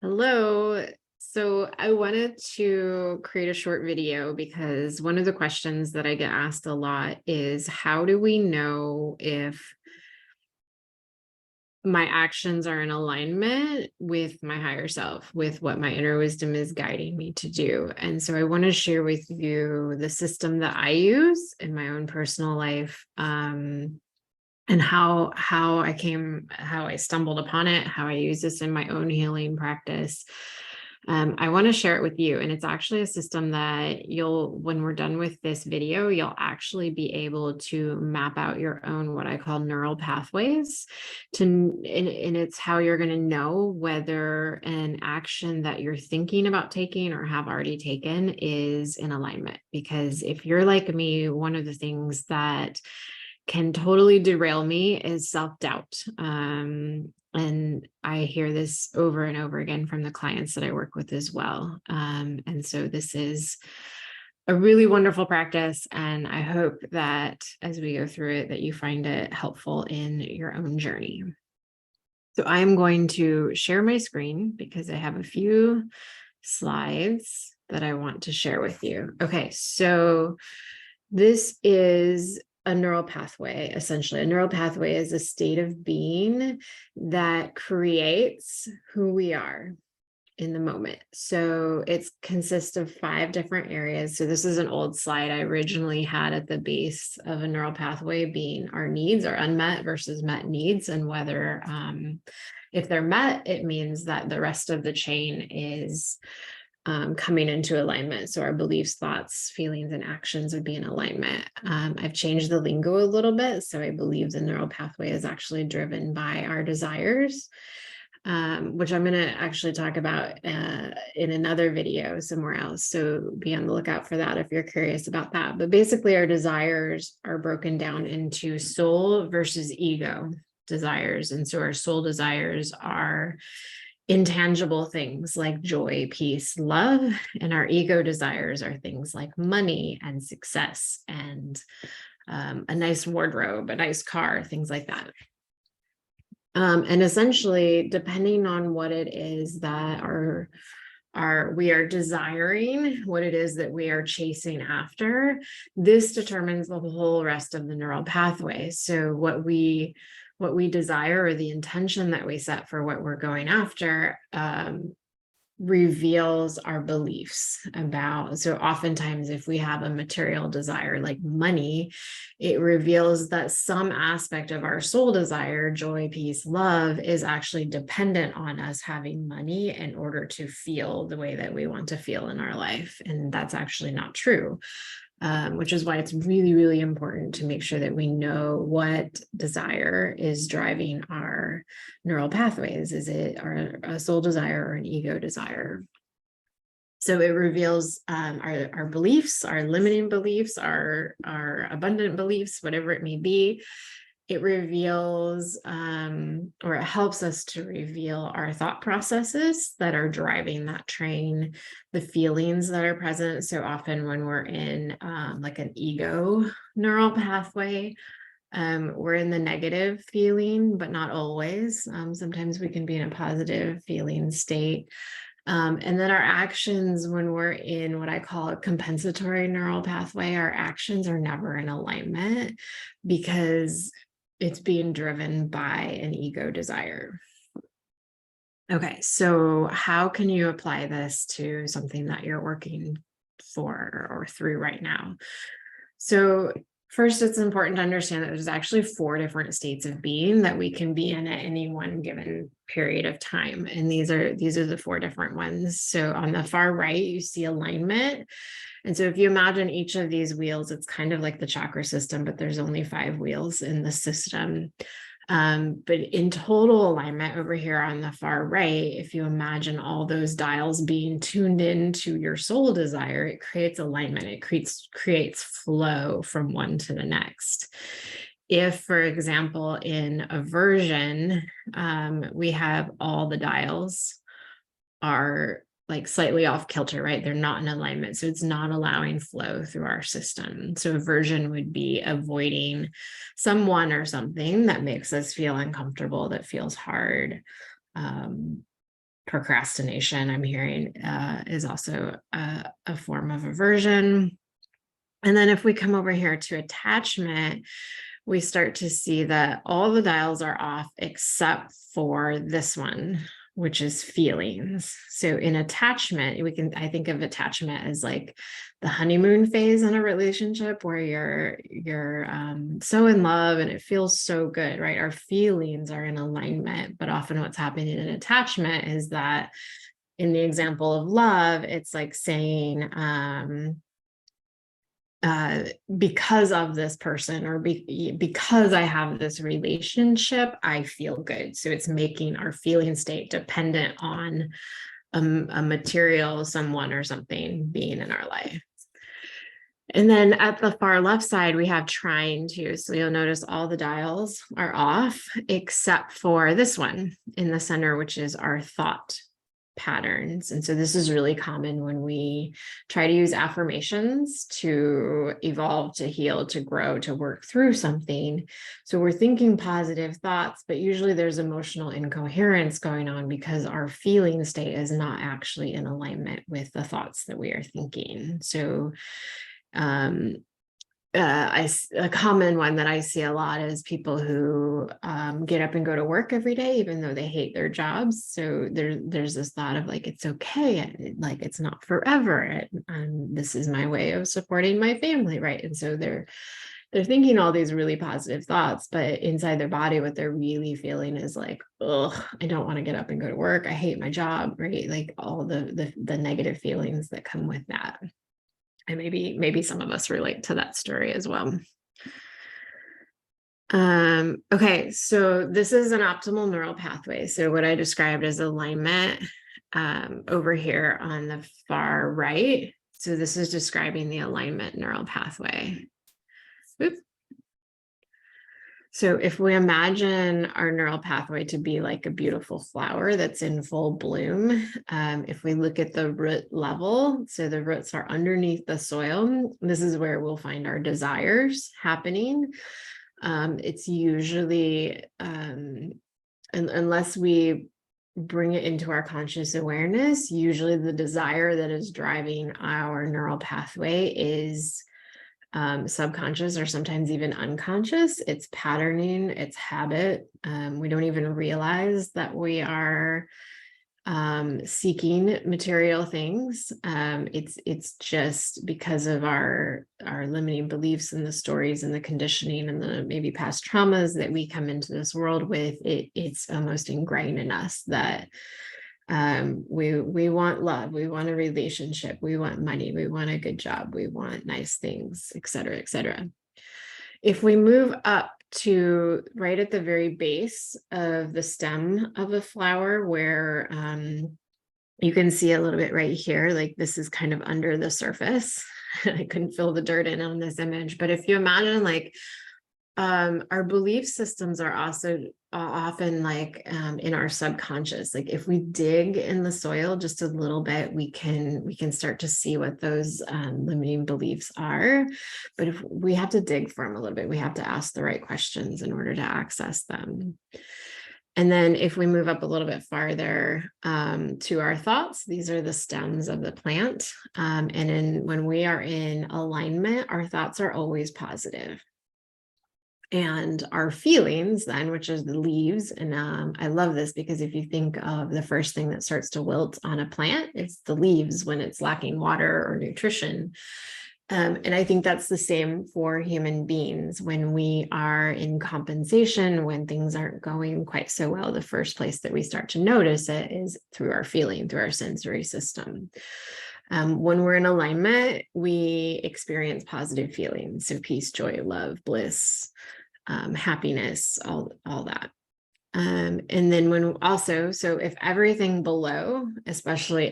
Hello. So I wanted to create a short video because one of the questions that I get asked a lot is how do we know if my actions are in alignment with my higher self, with what my inner wisdom is guiding me to do? And so I want to share with you the system that I use in my own personal life. And how I stumbled upon it, how I use this in my own healing practice. I want to share it with you. And it's actually a system that when we're done with this video, you'll actually be able to map out your own, what I call neural pathways and it's how you're going to know whether an action that you're thinking about taking or have already taken is in alignment. Because if you're like me, one of the things that can totally derail me is self-doubt. And I hear this over and over again from the clients that I work with as well. And so this is a really wonderful practice. And I hope that as we go through it, that you find it helpful in your own journey. So I am going to share my screen because I have a few slides that I want to share with you. Okay, so this is a neural pathway. Essentially, a neural pathway is a state of being that creates who we are in the moment. So it consists of 5 different areas. So this is an old slide I originally had at the base of a neural pathway being our needs, our unmet versus met needs, and whether if they're met, it means that the rest of the chain is coming into alignment. So our beliefs, thoughts, feelings, and actions would be in alignment. I've changed the lingo a little bit. So I believe the neural pathway is actually driven by our desires, which I'm going to actually talk about in another video somewhere else. So be on the lookout for that if you're curious about that. But basically, our desires are broken down into soul versus ego desires. And so our soul desires are intangible things like joy, peace, love, and our ego desires are things like money and success and a nice wardrobe, a nice car, things like that. And essentially, depending on what it is that we are desiring, what it is that we are chasing after, this determines the whole rest of the neural pathway. So what we desire, or the intention that we set for what we're going after, reveals our beliefs about. So oftentimes, if we have a material desire like money, it reveals that some aspect of our soul desire, joy, peace, love, is actually dependent on us having money in order to feel the way that we want to feel in our life. And that's actually not true. Which is why it's really, really important to make sure that we know what desire is driving our neural pathways. Is it a soul desire or an ego desire? So it reveals our beliefs, our limiting beliefs, our abundant beliefs, whatever it may be. It reveals or it helps us to reveal our thought processes that are driving that train, the feelings that are present. So often when we're in like an ego neural pathway, we're in the negative feeling, but not always. Sometimes we can be in a positive feeling state. And then our actions, when we're in what I call a compensatory neural pathway, our actions are never in alignment because it's being driven by an ego desire. Okay, so how can you apply this to something that you're working for or through right now? So first, it's important to understand that there's actually 4 different states of being that we can be in at any one given period of time. And these are the 4 different ones. So on the far right, you see alignment. And so if you imagine each of these wheels, it's kind of like the chakra system, but there's only 5 wheels in the system. But in total alignment over here on the far right, if you imagine all those dials being tuned into your soul desire, it creates alignment. It creates flow from one to the next. If, for example, in aversion, we have all the dials are like slightly off kilter, right? They're not in alignment. So it's not allowing flow through our system. So aversion would be avoiding someone or something that makes us feel uncomfortable, that feels hard. procrastination, I'm hearing, is also a form of aversion. And then if we come over here to attachment, we start to see that all the dials are off except for this one, which is feelings. So in attachment, I think of attachment as like the honeymoon phase in a relationship where you're so in love and it feels so good, right? Our feelings are in alignment, but often what's happening in attachment is that in the example of love, it's like saying, because of this person or because I have this relationship, I feel good. So it's making our feeling state dependent on a material, someone or something being in our life. And then at the far left side, we have trying to. So you'll notice all the dials are off except for this one in the center, which is our thought patterns. And so this is really common when we try to use affirmations to evolve, to heal, to grow, to work through something. So we're thinking positive thoughts, but usually there's emotional incoherence going on because our feeling state is not actually in alignment with the thoughts that we are thinking. So a common one that I see a lot is people who get up and go to work every day, even though they hate their jobs. So there's this thought of like, it's okay, like it's not forever. This is my way of supporting my family, right? And so they're thinking all these really positive thoughts, but inside their body, what they're really feeling is like, oh, I don't want to get up and go to work. I hate my job, right? Like all the negative feelings that come with that. And maybe some of us relate to that story as well. Okay, so this is an optimal neural pathway. So what I described as alignment over here on the far right. So this is describing the alignment neural pathway. Oop. So if we imagine our neural pathway to be like a beautiful flower that's in full bloom, if we look at the root level, so the roots are underneath the soil, this is where we'll find our desires happening. It's usually, unless we bring it into our conscious awareness, usually the desire that is driving our neural pathway is subconscious or sometimes even unconscious. It's patterning, it's habit. We don't even realize that we are seeking material things. It's just because of our limiting beliefs and the stories and the conditioning and the maybe past traumas that we come into this world with. It's almost ingrained in us that we want love, we want a relationship, we want money, we want a good job, we want nice things, et cetera, et cetera. If we move up to right at the very base of the stem of a flower where you can see a little bit right here, like this is kind of under the surface. I couldn't fill the dirt in on this image, but if you imagine like our belief systems are also often like in our subconscious. Like if we dig in the soil just a little bit, we can start to see what those limiting beliefs are. But if we have to dig for them a little bit, we have to ask the right questions in order to access them. And then if we move up a little bit farther to our thoughts, these are the stems of the plant. And when we are in alignment, our thoughts are always positive. And our feelings then, which is the leaves. And I love this because if you think of the first thing that starts to wilt on a plant, it's the leaves when it's lacking water or nutrition. And I think that's the same for human beings. When we are in compensation, when things aren't going quite so well, the first place that we start to notice it is through our feeling, through our sensory system. When we're in alignment, we experience positive feelings. So peace, joy, love, bliss, happiness, all that. And then when also, so if everything below, especially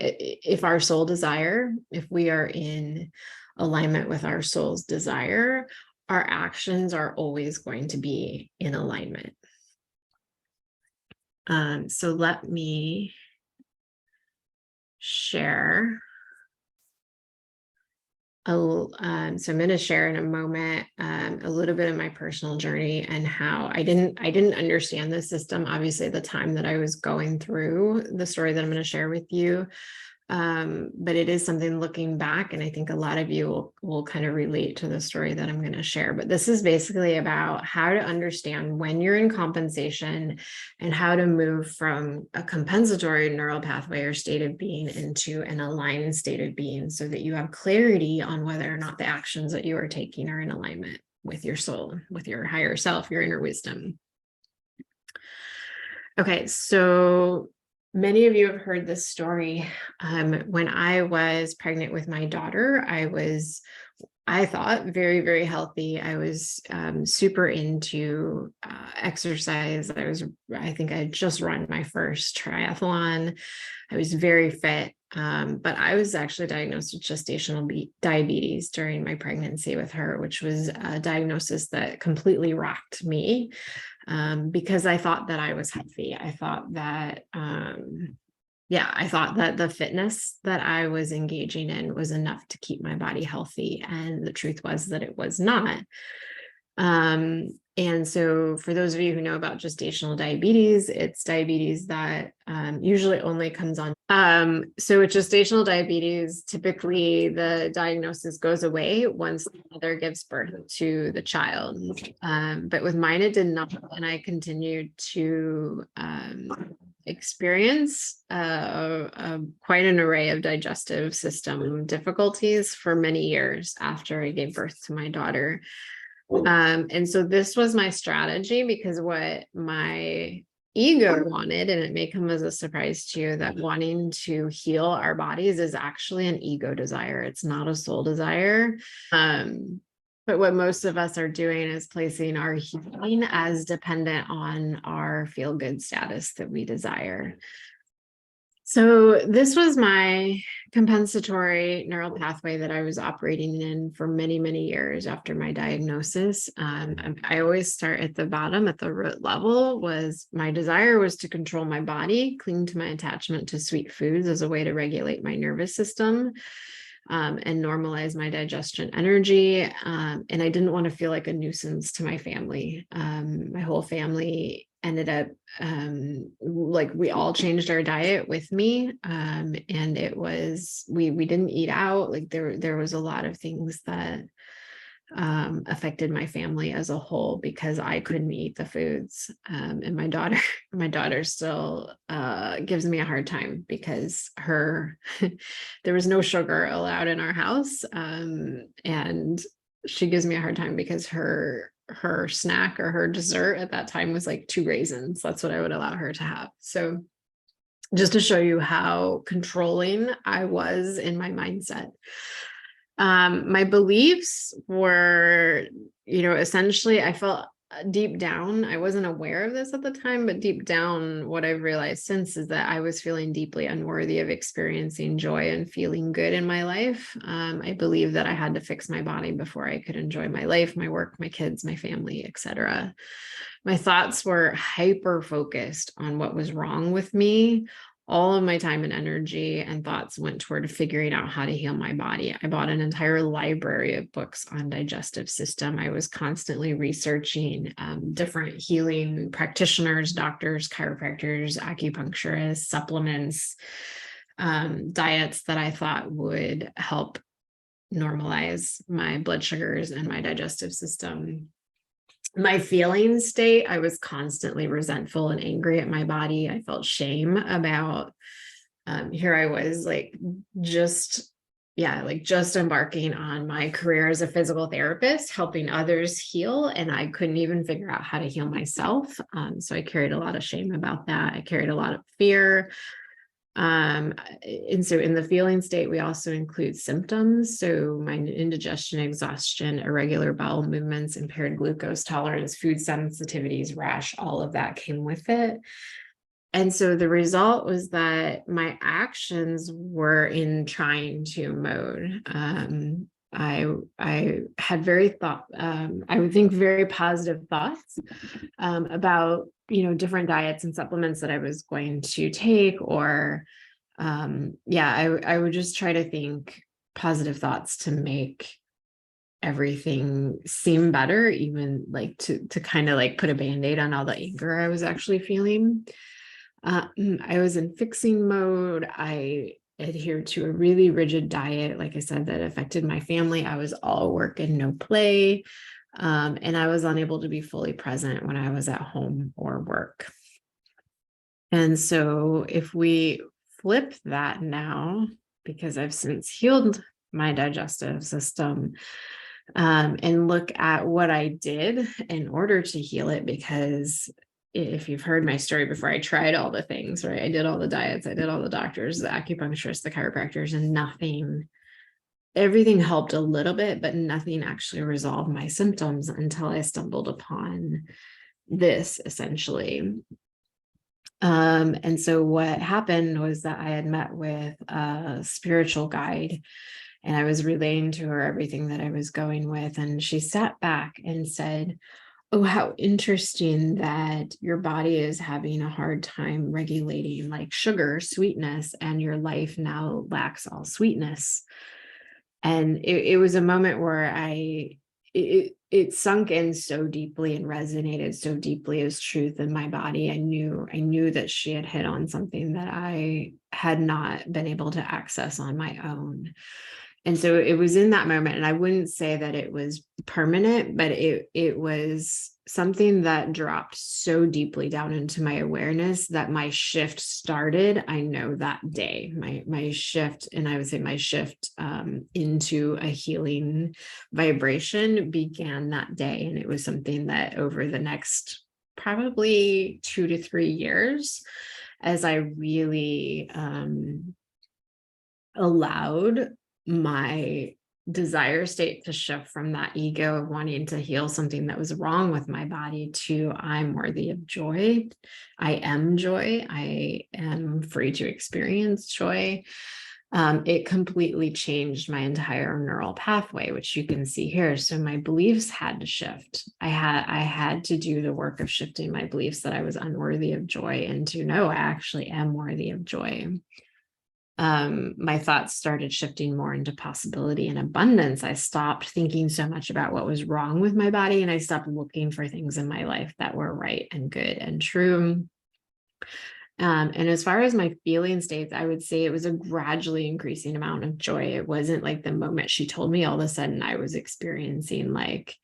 if our soul desire, if we are in alignment with our soul's desire, our actions are always going to be in alignment. So let me share So I'm going to share in a moment a little bit of my personal journey and how I didn't understand the system, obviously, at the time that I was going through the story that I'm going to share with you. But it is something looking back, and I think a lot of you will kind of relate to the story that I'm going to share. But this is basically about how to understand when you're in compensation and how to move from a compensatory neural pathway or state of being into an aligned state of being, so that you have clarity on whether or not the actions that you are taking are in alignment with your soul, with your higher self, your inner wisdom. Okay, so many of you have heard this story. When I was pregnant with my daughter, I thought, very, very healthy. I was super into exercise. I think I had just run my first triathlon. I was very fit, but I was actually diagnosed with gestational diabetes during my pregnancy with her, which was a diagnosis that completely rocked me. Because I thought that I was healthy. I thought that, I thought that the fitness that I was engaging in was enough to keep my body healthy. And the truth was that it was not. And so for those of you who know about gestational diabetes, it's diabetes that usually only comes on. So with gestational diabetes, typically the diagnosis goes away once the mother gives birth to the child. But with mine, it did not. And I continued to experience quite an array of digestive system difficulties for many years after I gave birth to my daughter. And so this was my strategy, because what my ego wanted, and it may come as a surprise to you, that wanting to heal our bodies is actually an ego desire. It's not a soul desire. But what most of us are doing is placing our healing as dependent on our feel-good status that we desire. So this was my compensatory neural pathway that I was operating in for many, many years after my diagnosis. I always start at the bottom, at the root level. Was my desire was to control my body, cling to my attachment to sweet foods as a way to regulate my nervous system, and normalize my digestion energy. And I didn't want to feel like a nuisance to my family. My whole family ended up like, we all changed our diet with me. And it was, we didn't eat out. Like there was a lot of things that affected my family as a whole, because I couldn't eat the foods. And my daughter still gives me a hard time, because there was no sugar allowed in our house. And she gives me a hard time because her snack or her dessert at that time was like 2 raisins. That's what I would allow her to have. So just to show you how controlling I was in my mindset. My beliefs were, essentially, I felt deep down, I wasn't aware of this at the time, but deep down, what I've realized since is that I was feeling deeply unworthy of experiencing joy and feeling good in my life. I believed that I had to fix my body before I could enjoy my life, my work, my kids, my family, etc. My thoughts were hyper focused on what was wrong with me. All of my time and energy and thoughts went toward figuring out how to heal my body. I bought an entire library of books on digestive system. I was constantly researching different healing practitioners, doctors, chiropractors, acupuncturists, supplements, diets that I thought would help normalize my blood sugars and my digestive system. My feeling state, I was constantly resentful and angry at my body. I felt shame about, here I was just embarking on my career as a physical therapist, helping others heal. And I couldn't even figure out how to heal myself. So I carried a lot of shame about that. I carried a lot of fear. And so in the feeling state, we also include symptoms. So my indigestion, exhaustion, irregular bowel movements, impaired glucose tolerance, food sensitivities, rash, all of that came with it. And so the result was that my actions were in trying to mode. I had I would think very positive thoughts about, different diets and supplements that I was going to take, or I would just try to think positive thoughts to make everything seem better, even like to kind of like put a band-aid on all the anger I was actually feeling. I was in fixing mode. I adhered to a really rigid diet, like I said, that affected my family. I was all work and no play. And I was unable to be fully present when I was at home or work. And so if we flip that now, because I've since healed my digestive system, and look at what I did in order to heal it, because if you've heard my story before, I tried all the things, right? I did all the diets, I did all the doctors, the acupuncturists, the chiropractors, and everything helped a little bit, but nothing actually resolved my symptoms until I stumbled upon this essentially. And so what happened was that I had met with a spiritual guide, and I was relaying to her everything that I was going with. And she sat back and said, "Oh, how interesting that your body is having a hard time regulating like sugar, sweetness, and your life now lacks all sweetness." And it was a moment where it sunk in so deeply and resonated so deeply as truth in my body. I knew that she had hit on something that I had not been able to access on my own. And so it was in that moment, and I wouldn't say that it was permanent, but it was something that dropped so deeply down into my awareness that my shift started. I know that day, my shift, and I would say my shift into a healing vibration began that day. And it was something that over the next probably 2 to 3 years, as I really allowed my desire state to shift from that ego of wanting to heal something that was wrong with my body to I'm worthy of joy. I am joy. I am free to experience joy. It completely changed my entire neural pathway, which you can see here. So my beliefs had to shift. I had to do the work of shifting my beliefs that I was unworthy of joy into no, I actually am worthy of joy. My thoughts started shifting more into possibility and abundance. I stopped thinking so much about what was wrong with my body, and I stopped looking for things in my life that were right and good and true. And as far as my feeling states, I would say it was a gradually increasing amount of joy. It wasn't like the moment she told me, all of a sudden I was experiencing like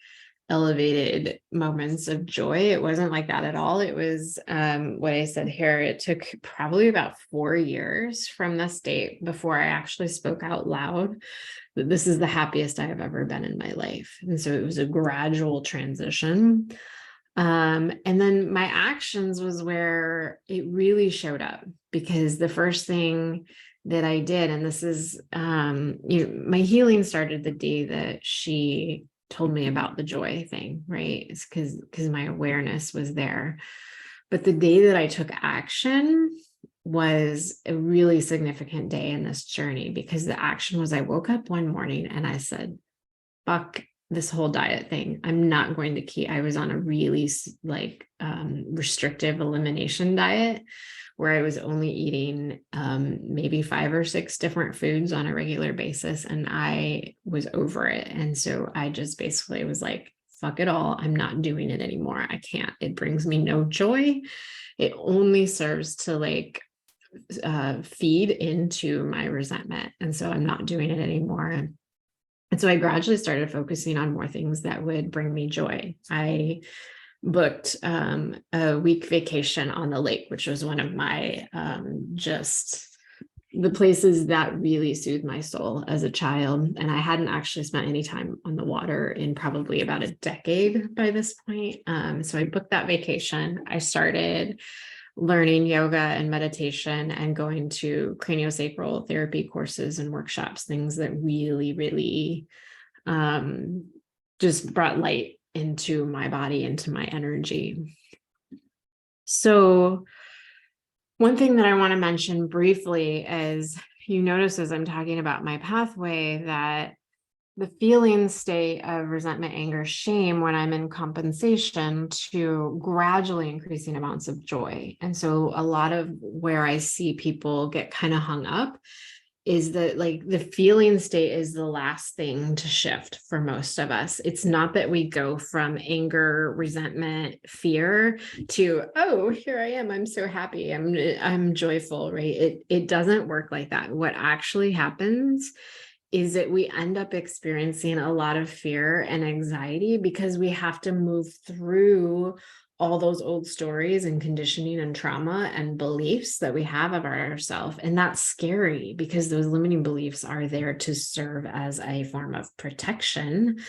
elevated moments of joy. It wasn't like that at all. It was what I said here. It took probably about 4 years from this date before I actually spoke out loud that this is the happiest I have ever been in my life. And so it was a gradual transition. And then my actions was where it really showed up, because the first thing that I did, and this is, my healing started the day that she told me about the joy thing, right? It's because my awareness was there. But the day that I took action was a really significant day in this journey, because the action was I woke up one morning and I said, fuck this whole diet thing. I'm not going to keep, I was on a really restrictive elimination diet where I was only eating maybe 5 or 6 different foods on a regular basis. And I was over it. And so I just basically was like, fuck it all. I'm not doing it anymore. I can't. It brings me no joy. It only serves to feed into my resentment. And so I'm not doing it anymore. And so I gradually started focusing on more things that would bring me joy. I booked a week vacation on the lake, which was one of my just the places that really soothed my soul as a child. And I hadn't actually spent any time on the water in probably about a decade by this point. So I booked that vacation. I started learning yoga and meditation and going to craniosacral therapy courses and workshops, things that really, really just brought light into my body, into my energy. So one thing that I want to mention briefly is, you notice as I'm talking about my pathway that the feeling state of resentment, anger, shame when I'm in compensation to gradually increasing amounts of joy. And so a lot of where I see people get kind of hung up is that like the feeling state is the last thing to shift for most of us. It's not that we go from anger, resentment, fear to, oh, here I am, I'm so happy, I'm joyful, right? It doesn't work like that. What actually happens is that we end up experiencing a lot of fear and anxiety because we have to move through all those old stories and conditioning and trauma and beliefs that we have of ourselves. And that's scary because those limiting beliefs are there to serve as a form of protection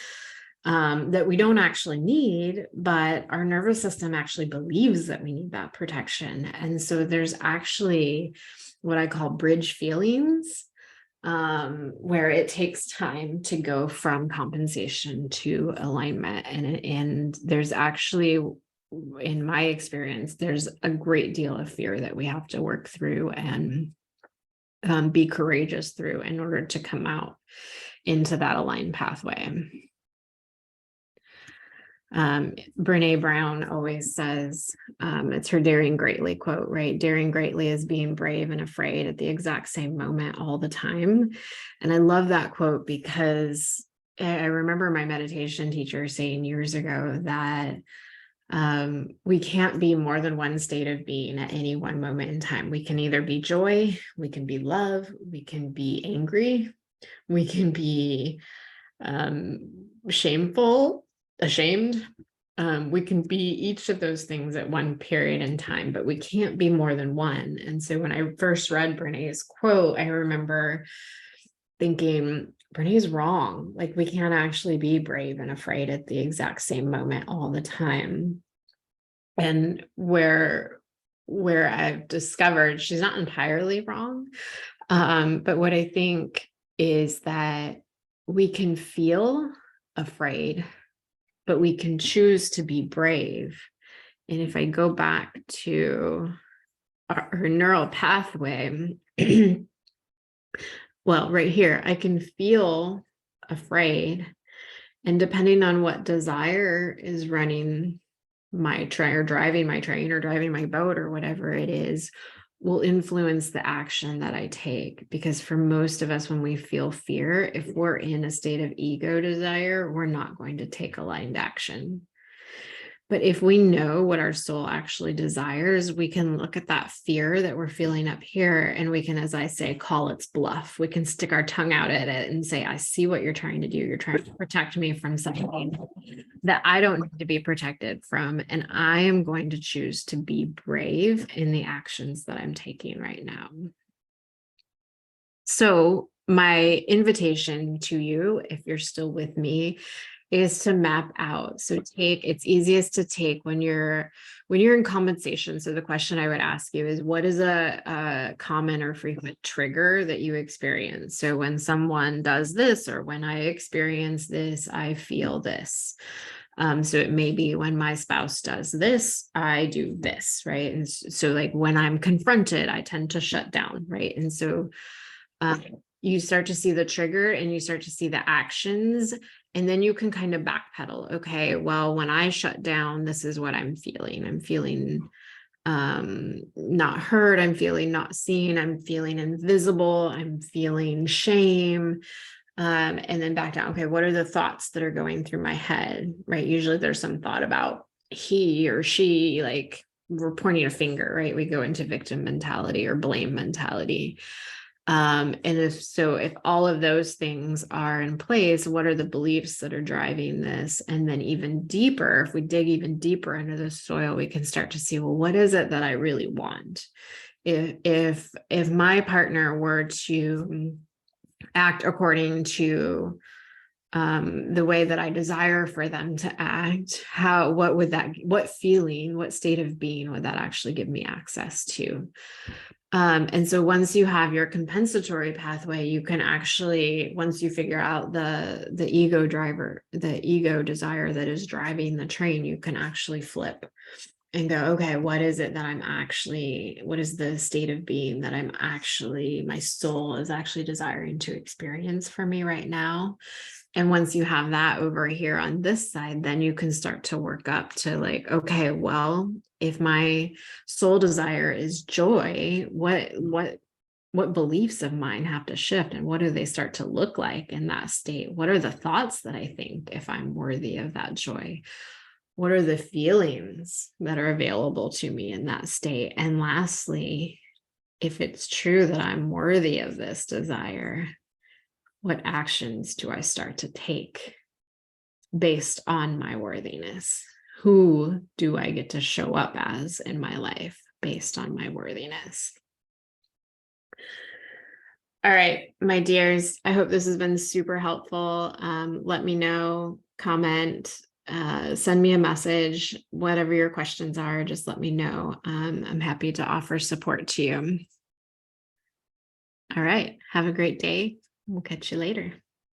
that we don't actually need, but our nervous system actually believes that we need that protection. And so there's actually what I call bridge feelings, where it takes time to go from compensation to alignment. And there's actually, in my experience, there's a great deal of fear that we have to work through and be courageous through in order to come out into that aligned pathway. Brene Brown always says, it's her daring greatly quote, right? Daring greatly is being brave and afraid at the exact same moment all the time. And I love that quote because I remember my meditation teacher saying years ago that we can't be more than one state of being at any one moment in time. We can either be joy, we can be love, we can be angry, we can be shameful, ashamed. We can be each of those things at one period in time, but we can't be more than one. And so when I first read Brene's quote, I remember thinking, Brene's wrong. Like, we can't actually be brave and afraid at the exact same moment all the time. And where I've discovered she's not entirely wrong. But what I think is that we can feel afraid, but we can choose to be brave. And if I go back to our neural pathway, well, right here, I can feel afraid. And depending on what desire is running my train or driving my train or driving my boat or whatever it is, will influence the action that I take. Because for most of us, when we feel fear, if we're in a state of ego desire, we're not going to take aligned action. But if we know what our soul actually desires, we can look at that fear that we're feeling up here and we can, as I say, call its bluff. We can stick our tongue out at it and say, I see what you're trying to do. You're trying to protect me from something that I don't need to be protected from. And I am going to choose to be brave in the actions that I'm taking right now. So my invitation to you, if you're still with me, is to map out. So it's easiest to take when you're in compensation. So the question I would ask you is, what is a common or frequent trigger that you experience? So when someone does this, or when I experience this, I feel this. So it may be when my spouse does this, I do this, right? And so like when I'm confronted, I tend to shut down, right? And so you start to see the trigger and you start to see the actions, and then you can kind of backpedal. Okay, well, when I shut down, this is what I'm feeling. I'm feeling not heard. I'm feeling not seen. I'm feeling invisible. I'm feeling shame. And then back down. Okay, what are the thoughts that are going through my head, right? Usually there's some thought about he or she, like we're pointing a finger, right? We go into victim mentality or blame mentality. And if all of those things are in place, what are the beliefs that are driving this? And then even deeper, if we dig even deeper into the soil, we can start to see, well, what is it that I really want? If my partner were to act according to the way that I desire for them to act, what feeling, what state of being would that actually give me access to? And so once you have your compensatory pathway, you can actually, once you figure out the ego driver, the ego desire that is driving the train, you can actually flip and go, okay, what is the state of being that my soul is actually desiring to experience for me right now? And once you have that over here on this side, then you can start to work up to like, okay, well, if my soul desire is joy, what what beliefs of mine have to shift, and what do they start to look like in that state? What are the thoughts that I think if I'm worthy of that joy? What are the feelings that are available to me in that state? And lastly, if it's true that I'm worthy of this desire, what actions do I start to take based on my worthiness? Who do I get to show up as in my life based on my worthiness? All right, my dears, I hope this has been super helpful. Let me know, comment, send me a message, whatever your questions are, just let me know. I'm happy to offer support to you. All right, have a great day. We'll catch you later.